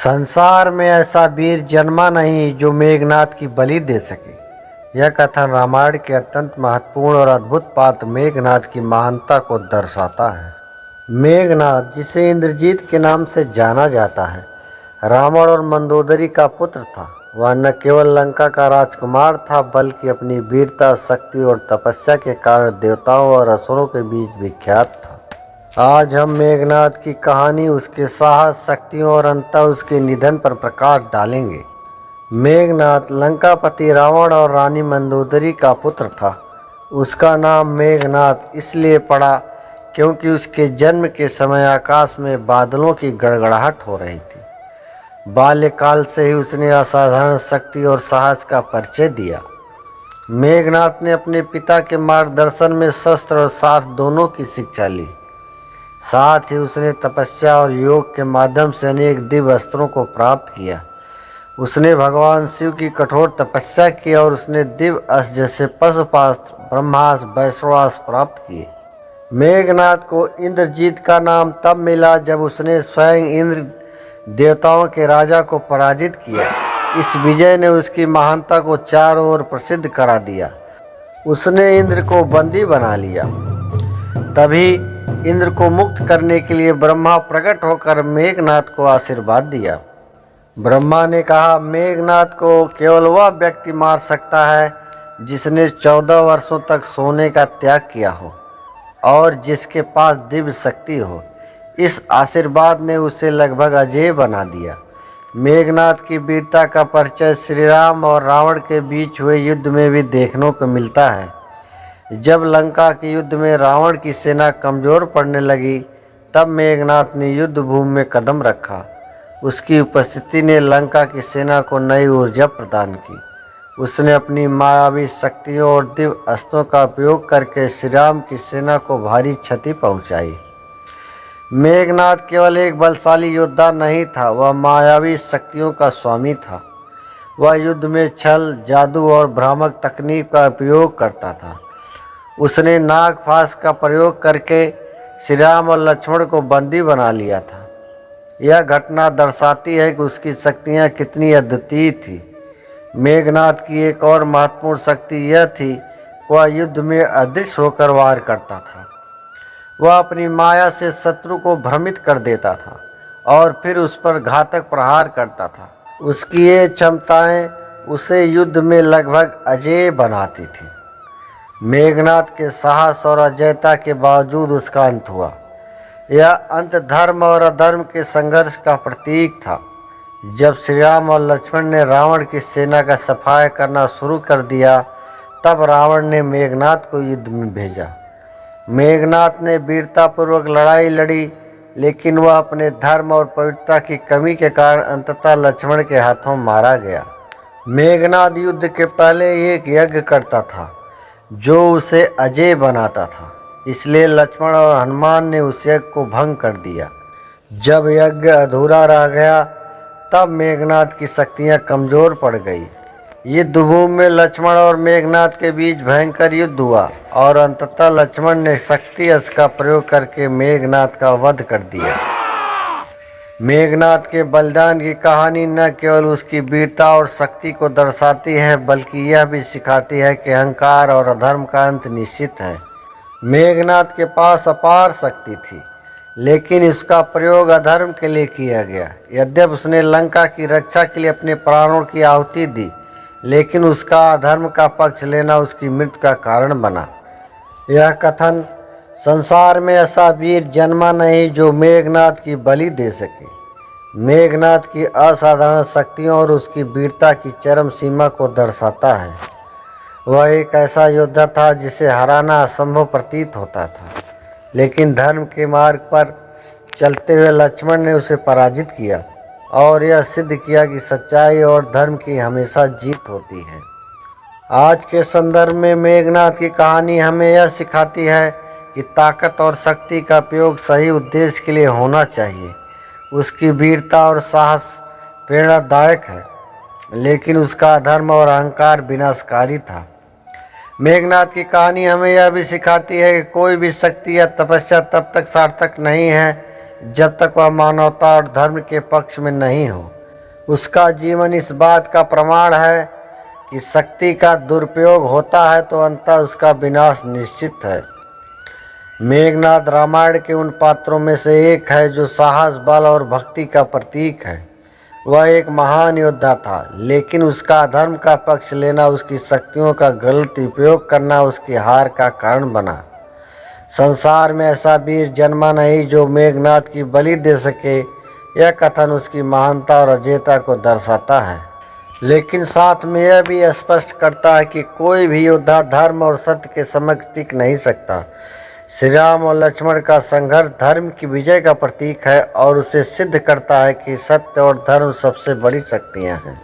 संसार में ऐसा वीर जन्मा नहीं जो मेघनाद की बलि दे सके। यह कथन रामायण के अत्यंत महत्वपूर्ण और अद्भुत पात्र मेघनाद की महानता को दर्शाता है। मेघनाद, जिसे इंद्रजीत के नाम से जाना जाता है, रावण और मंदोदरी का पुत्र था। वह न केवल लंका का राजकुमार था, बल्कि अपनी वीरता, शक्ति और तपस्या के कारण देवताओं और असुरों के बीच विख्यात था। आज हम मेघनाद की कहानी, उसके साहस, शक्तियों और अंततः उसके निधन पर प्रकाश डालेंगे। मेघनाद लंकापति रावण और रानी मंदोदरी का पुत्र था। उसका नाम मेघनाद इसलिए पड़ा क्योंकि उसके जन्म के समय आकाश में बादलों की गड़गड़ाहट हो रही थी। बाल्यकाल से ही उसने असाधारण शक्ति और साहस का परिचय दिया। मेघनाद ने अपने पिता के मार्गदर्शन में शस्त्र और साहस दोनों की शिक्षा ली। साथ ही उसने तपस्या और योग के माध्यम से अनेक दिव्य अस्त्रों को प्राप्त किया। उसने भगवान शिव की कठोर तपस्या की और उसने दिव्य अस्त्र जैसे पशुपास्त्र, ब्रह्मास्त्र, वैष्णवास्त्र प्राप्त किए। मेघनाद को इंद्रजीत का नाम तब मिला जब उसने स्वयं इंद्र देवताओं के राजा को पराजित किया। इस विजय ने उसकी महानता को चारों ओर प्रसिद्ध करा दिया। उसने इंद्र को बंदी बना लिया। तभी इंद्र को मुक्त करने के लिए ब्रह्मा प्रकट होकर मेघनाद को आशीर्वाद दिया। ब्रह्मा ने कहा, मेघनाद को केवल वह व्यक्ति मार सकता है जिसने 14 वर्षों तक सोने का त्याग किया हो और जिसके पास दिव्य शक्ति हो। इस आशीर्वाद ने उसे लगभग अजेय बना दिया। मेघनाद की वीरता का परिचय श्री राम और रावण के बीच हुए युद्ध में भी देखने को मिलता है। जब लंका के युद्ध में रावण की सेना कमज़ोर पड़ने लगी, तब मेघनाद ने युद्ध भूमि में कदम रखा। उसकी उपस्थिति ने लंका की सेना को नई ऊर्जा प्रदान की। उसने अपनी मायावी शक्तियों और दिव्य अस्त्रों का उपयोग करके श्री राम की सेना को भारी क्षति पहुंचाई। मेघनाद केवल एक बलशाली योद्धा नहीं था, वह मायावी शक्तियों का स्वामी था। वह युद्ध में छल, जादू और भ्रामक तकनीक का उपयोग करता था। उसने नागफास का प्रयोग करके श्री राम और लक्ष्मण को बंदी बना लिया था। यह घटना दर्शाती है कि उसकी शक्तियाँ कितनी अद्वितीय थी। मेघनाद की एक और महत्वपूर्ण शक्ति यह थी, वह युद्ध में अदृश्य होकर वार करता था। वह अपनी माया से शत्रु को भ्रमित कर देता था और फिर उस पर घातक प्रहार करता था। उसकी ये क्षमताएं उसे युद्ध में लगभग अजेय बनाती थी। मेघनाद के साहस और अजेयता के बावजूद उसका अंत हुआ। यह अंत धर्म और अधर्म के संघर्ष का प्रतीक था। जब श्री राम और लक्ष्मण ने रावण की सेना का सफाया करना शुरू कर दिया, तब रावण ने मेघनाद को युद्ध में भेजा। मेघनाद ने वीरतापूर्वक लड़ाई लड़ी, लेकिन वह अपने धर्म और पवित्रता की कमी के कारण अंततः लक्ष्मण के हाथों मारा गया। मेघनाद युद्ध के पहले एक यज्ञ करता था जो उसे अजेय बनाता था, इसलिए लक्ष्मण और हनुमान ने उस यज्ञ को भंग कर दिया। जब यज्ञ अधूरा रह गया, तब मेघनाद की शक्तियाँ कमज़ोर पड़ गई। युद्ध भूमि में लक्ष्मण और मेघनाद के बीच भयंकर युद्ध हुआ और अंततः लक्ष्मण ने शक्ति अस्त्र का प्रयोग करके मेघनाद का वध कर दिया। मेघनाद के बलिदान की कहानी न केवल उसकी वीरता और शक्ति को दर्शाती है, बल्कि यह भी सिखाती है कि अहंकार और अधर्म का अंत निश्चित है। मेघनाद के पास अपार शक्ति थी, लेकिन इसका प्रयोग अधर्म के लिए किया गया। यद्यपि उसने लंका की रक्षा के लिए अपने प्राणों की आहुति दी, लेकिन उसका अधर्म का पक्ष लेना उसकी मृत्यु का कारण बना। यह कथन, संसार में ऐसा वीर जन्मा नहीं जो मेघनाद की बलि दे सके, मेघनाद की असाधारण शक्तियों और उसकी वीरता की चरम सीमा को दर्शाता है। वह एक ऐसा योद्धा था जिसे हराना असंभव प्रतीत होता था, लेकिन धर्म के मार्ग पर चलते हुए लक्ष्मण ने उसे पराजित किया और यह सिद्ध किया कि सच्चाई और धर्म की हमेशा जीत होती है। आज के संदर्भ में मेघनाद की कहानी हमें यह सिखाती है कि ताकत और शक्ति का उपयोग सही उद्देश्य के लिए होना चाहिए। उसकी वीरता और साहस प्रेरणादायक है, लेकिन उसका अधर्म और अहंकार विनाशकारी था। मेघनाद की कहानी हमें यह भी सिखाती है कि कोई भी शक्ति या तपस्या तब तक सार्थक नहीं है जब तक वह मानवता और धर्म के पक्ष में नहीं हो। उसका जीवन इस बात का प्रमाण है कि शक्ति का दुरुपयोग होता है तो अंततः उसका विनाश निश्चित है। मेघनाद रामायण के उन पात्रों में से एक है जो साहस, बल और भक्ति का प्रतीक है। वह एक महान योद्धा था, लेकिन उसका अधर्म का पक्ष लेना, उसकी शक्तियों का गलत उपयोग करना उसकी हार का कारण बना। संसार में ऐसा वीर जन्मा नहीं जो मेघनाद की बलि दे सके। यह कथन उसकी महानता और अजेयता को दर्शाता है, लेकिन साथ में यह भी स्पष्ट करता है कि कोई भी योद्धा धर्म और सत्य के समक्ष टिक नहीं सकता। श्री राम और लक्ष्मण का संघर्ष धर्म की विजय का प्रतीक है और उसे सिद्ध करता है कि सत्य और धर्म सबसे बड़ी शक्तियाँ हैं।